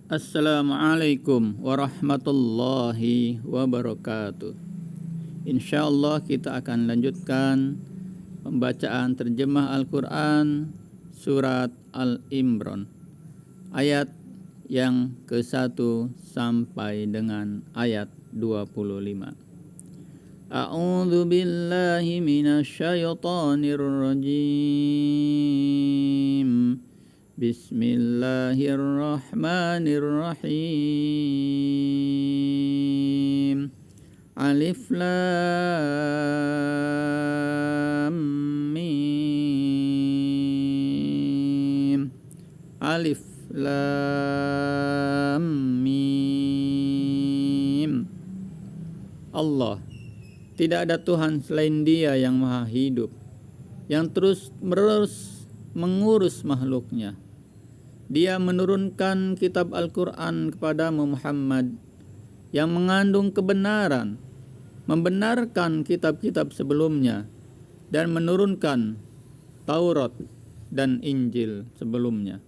Assalamualaikum warahmatullahi wabarakatuh. Insyaallah kita akan lanjutkan pembacaan terjemah Al-Quran surat Al-Imran, ayat yang ke-1 sampai dengan ayat 25. A'udzu billahi minasyaitonir rajim. Bismillahirrahmanirrahim. Alif lam mim. Alif lam mim. Allah, tidak ada Tuhan selain Dia yang maha hidup, yang terus-menerus mengurus makhluknya. Dia menurunkan kitab Al-Quran kepadamu Muhammad yang mengandung kebenaran, membenarkan kitab-kitab sebelumnya, dan menurunkan Taurat dan Injil sebelumnya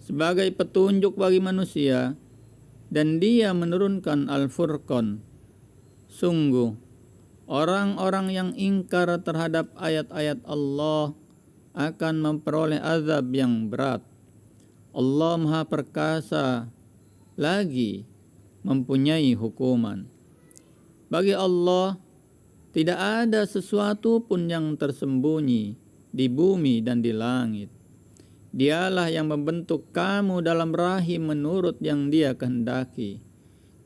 sebagai petunjuk bagi manusia, dan Dia menurunkan Al-Furqan. Sungguh, orang-orang yang ingkar terhadap ayat-ayat Allah akan memperoleh azab yang berat. Allah Maha Perkasa lagi mempunyai hukuman. Bagi Allah tidak ada sesuatu pun yang tersembunyi di bumi dan di langit. Dialah yang membentuk kamu dalam rahim menurut yang Dia kehendaki.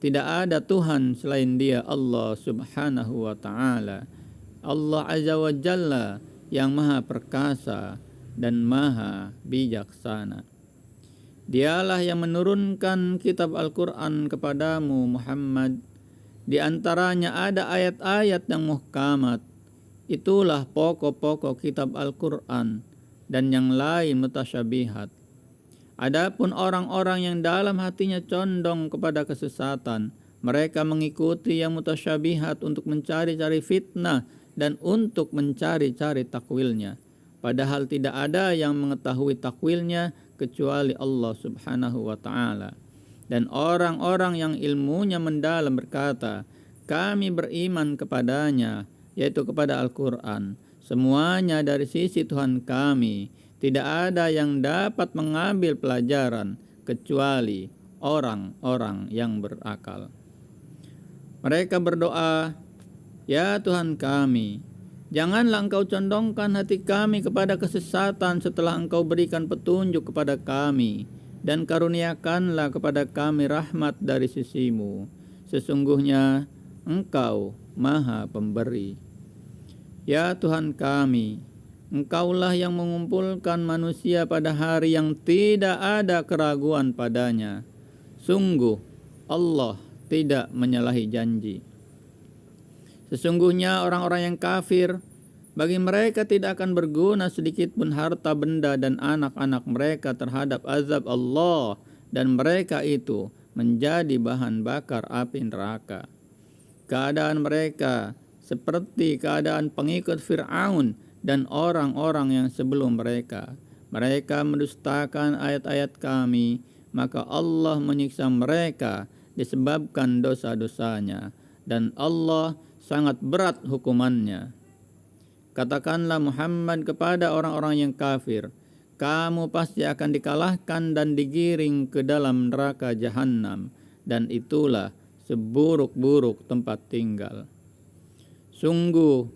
Tidak ada Tuhan selain Dia, Allah Subhanahu wa ta'ala. Allah Azza wa Jalla yang Maha Perkasa dan Maha Bijaksana. Dialah yang menurunkan kitab Al-Quran kepadamu Muhammad. Di antaranya ada ayat-ayat yang muhkamat. Itulah pokok-pokok kitab Al-Quran, dan yang lain mutasyabihat. Adapun orang-orang yang dalam hatinya condong kepada kesesatan, mereka mengikuti yang mutasyabihat untuk mencari-cari fitnah dan untuk mencari-cari takwilnya. Padahal tidak ada yang mengetahui takwilnya kecuali Allah Subhanahu wa ta'ala. Dan orang-orang yang ilmunya mendalam berkata, kami beriman kepadanya, yaitu kepada Al-Quran. Semuanya dari sisi Tuhan kami. Tidak ada yang dapat mengambil pelajaran kecuali orang-orang yang berakal. Mereka berdoa, ya Tuhan kami, janganlah Engkau condongkan hati kami kepada kesesatan setelah Engkau berikan petunjuk kepada kami, dan karuniakanlah kepada kami rahmat dari sisi-Mu. Sesungguhnya Engkau Maha Pemberi. Ya Tuhan kami, Engkaulah yang mengumpulkan manusia pada hari yang tidak ada keraguan padanya. Sungguh Allah tidak menyalahi janji. Sesungguhnya orang-orang yang kafir, bagi mereka tidak akan berguna sedikit pun harta benda dan anak-anak mereka terhadap azab Allah, dan mereka itu menjadi bahan bakar api neraka. Keadaan mereka seperti keadaan pengikut Fir'aun dan orang-orang yang sebelum mereka. Mereka mendustakan ayat-ayat kami, maka Allah menyiksa mereka disebabkan dosa-dosanya, dan Allah sangat berat hukumannya. Katakanlah Muhammad kepada orang-orang yang kafir, kamu pasti akan dikalahkan dan digiring ke dalam neraka Jahannam, dan itulah seburuk-buruk tempat tinggal. Sungguh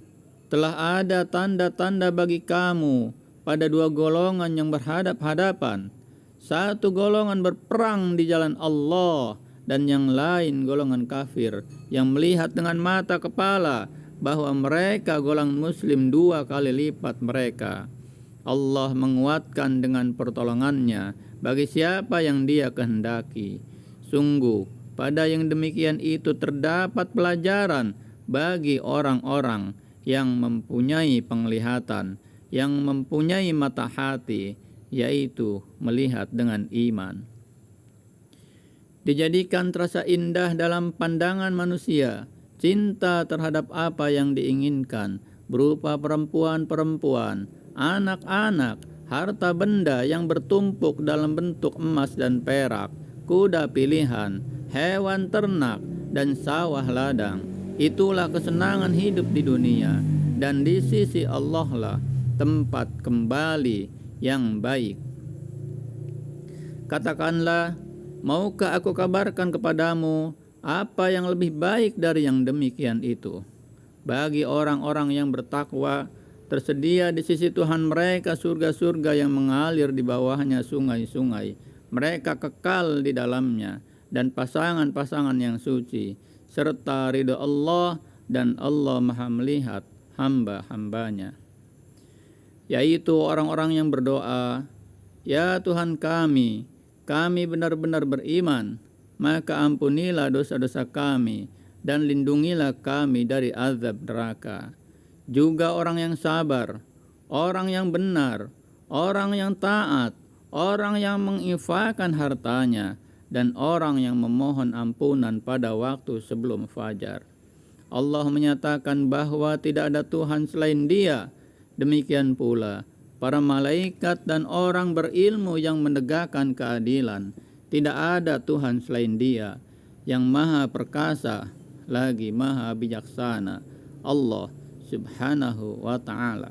telah ada tanda-tanda bagi kamu pada dua golongan yang berhadap-hadapan. Satu golongan berperang di jalan Allah, dan yang lain golongan kafir yang melihat dengan mata kepala bahwa mereka golongan muslim 2 kali lipat mereka. Allah menguatkan dengan pertolongannya bagi siapa yang Dia kehendaki. Sungguh pada yang demikian itu terdapat pelajaran bagi orang-orang yang mempunyai penglihatan, yang mempunyai mata hati, yaitu melihat dengan iman. Dijadikan terasa indah dalam pandangan manusia cinta terhadap apa yang diinginkan, berupa perempuan-perempuan, anak-anak, harta benda yang bertumpuk dalam bentuk emas dan perak, kuda pilihan, hewan ternak, dan sawah ladang. Itulah kesenangan hidup di dunia, dan di sisi Allah lah tempat kembali yang baik. Katakanlah, maukah aku kabarkan kepadamu apa yang lebih baik dari yang demikian itu? Bagi orang-orang yang bertakwa, tersedia di sisi Tuhan mereka surga-surga yang mengalir di bawahnya sungai-sungai. Mereka kekal di dalamnya, dan pasangan-pasangan yang suci, serta ridho Allah, dan Allah maha melihat hamba-hambanya. Yaitu orang-orang yang berdoa, ya Tuhan kami benar-benar beriman, maka ampunilah dosa-dosa kami, dan lindungilah kami dari azab neraka. Juga orang yang sabar, orang yang benar, orang yang taat, orang yang menginfakkan hartanya, dan orang yang memohon ampunan pada waktu sebelum fajar. Allah menyatakan bahwa tidak ada Tuhan selain Dia. Demikian pula para malaikat dan orang berilmu yang menegakkan keadilan. Tidak ada Tuhan selain Dia yang maha perkasa lagi maha bijaksana, Allah subhanahu wa ta'ala.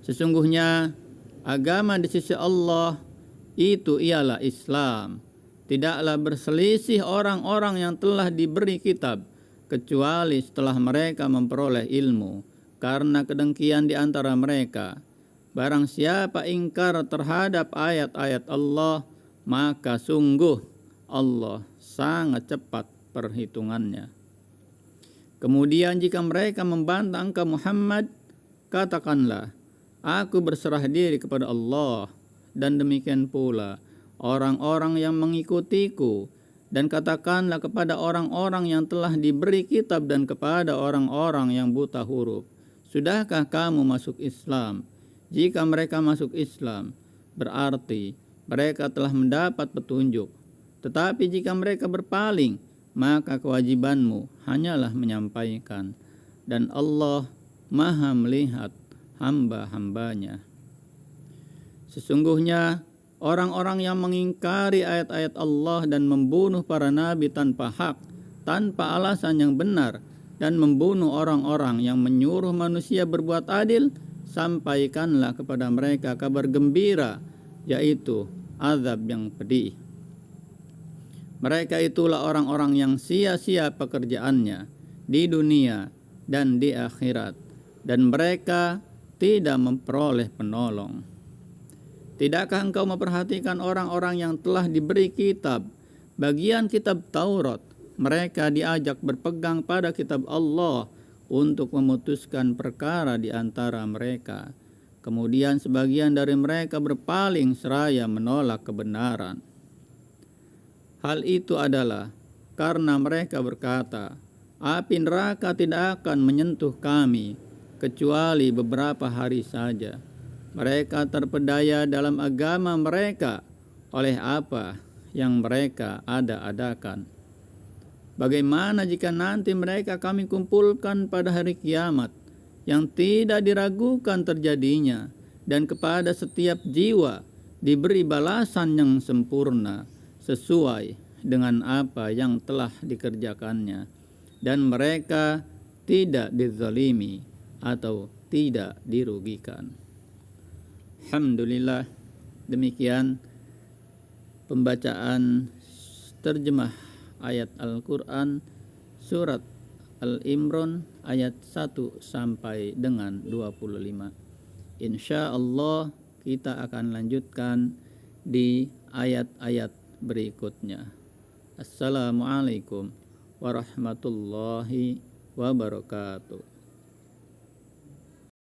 Sesungguhnya agama di sisi Allah itu ialah Islam. Tidaklah berselisih orang-orang yang telah diberi kitab, kecuali setelah mereka memperoleh ilmu, karena kedengkian di antara mereka. Barang siapa ingkar terhadap ayat-ayat Allah, maka sungguh Allah sangat cepat perhitungannya. Kemudian jika mereka membantah engkau Muhammad, katakanlah, aku berserah diri kepada Allah, dan demikian pula orang-orang yang mengikutiku, dan katakanlah kepada orang-orang yang telah diberi kitab dan kepada orang-orang yang buta huruf, sudahkah kamu masuk Islam? Jika mereka masuk Islam, berarti mereka telah mendapat petunjuk. Tetapi jika mereka berpaling, maka kewajibanmu hanyalah menyampaikan, dan Allah maha melihat hamba-hambanya. Sesungguhnya orang-orang yang mengingkari ayat-ayat Allah dan membunuh para nabi tanpa hak, tanpa alasan yang benar, dan membunuh orang-orang yang menyuruh manusia berbuat adil, sampaikanlah kepada mereka kabar gembira, yaitu azab yang pedih. Mereka itulah orang-orang yang sia-sia pekerjaannya di dunia dan di akhirat, dan mereka tidak memperoleh penolong. Tidakkah engkau memperhatikan orang-orang yang telah diberi kitab, bagian kitab Taurat? Mereka diajak berpegang pada kitab Allah untuk memutuskan perkara di antara mereka. Kemudian sebagian dari mereka berpaling seraya menolak kebenaran. Hal itu adalah karena mereka berkata, api neraka tidak akan menyentuh kami kecuali beberapa hari saja. Mereka terpedaya dalam agama mereka oleh apa yang mereka ada-adakan. Bagaimana jika nanti mereka kami kumpulkan pada hari kiamat yang tidak diragukan terjadinya, dan kepada setiap jiwa diberi balasan yang sempurna sesuai dengan apa yang telah dikerjakannya, dan mereka tidak dizalimi atau tidak dirugikan. Alhamdulillah, demikian pembacaan terjemah ayat Al-Quran surat Al-Imran ayat 1 sampai dengan 25. Insya Allah kita akan lanjutkan di ayat-ayat berikutnya. Assalamualaikum warahmatullahi wabarakatuh.